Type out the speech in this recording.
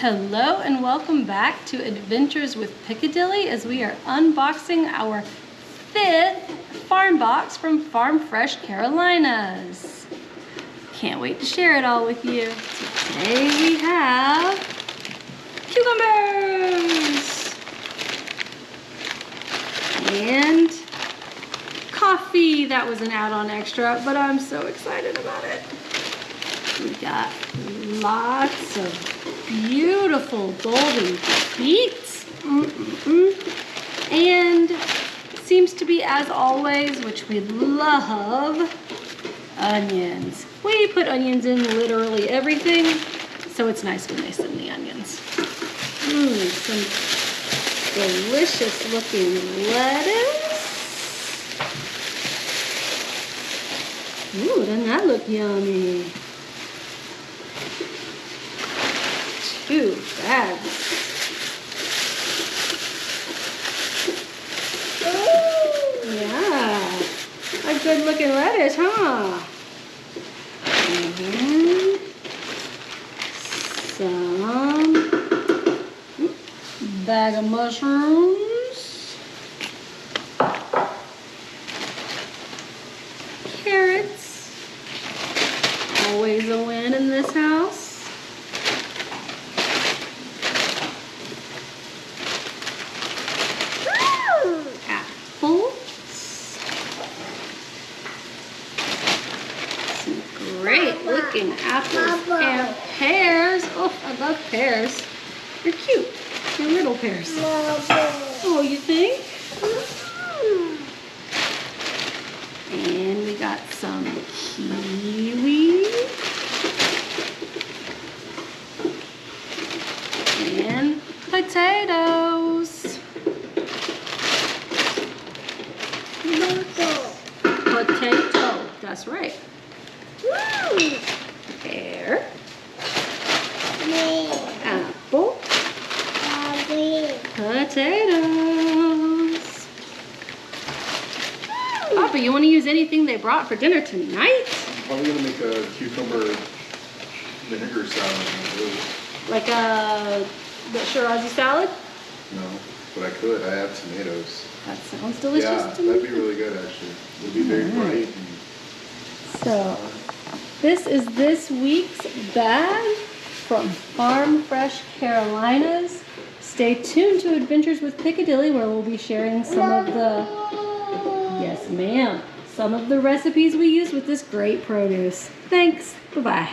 Hello and welcome back to Adventures with Piccadilly as we are unboxing our 5th farm box from Farm Fresh Carolinas. Can't wait to share it all with you. Today we have cucumbers and coffee. That was an add-on extra, but I'm so excited about it. We got lots of beautiful golden beets, and seems to be, as always, which we love, onions. We put onions in literally everything, so it's nice when they send the onions. Some delicious looking lettuce. Ooh, doesn't that look yummy? 2 bags. Ooh, yeah, a good looking lettuce, huh? And some bag of mushrooms, carrots, always a win in this house. Great looking apples and pears. Oh, I love pears. They're cute. They're little pears. Oh, you think? And we got some kiwi. And potatoes. Potato. That's right. Pear, apple, potatoes. Papa, you want to use anything they brought for dinner tonight? I'm probably going to make a cucumber vinegar salad. Like a Shirazi salad? No, but I could. I have tomatoes. That sounds delicious to me. Yeah, that'd be really good actually. It would be very bright. So, this is this week's bag from Farm Fresh Carolinas. Stay tuned to Adventures with Piccadilly, where we'll be sharing some of the, yes ma'am, some of the recipes we use with this great produce. Thanks. Bye-bye.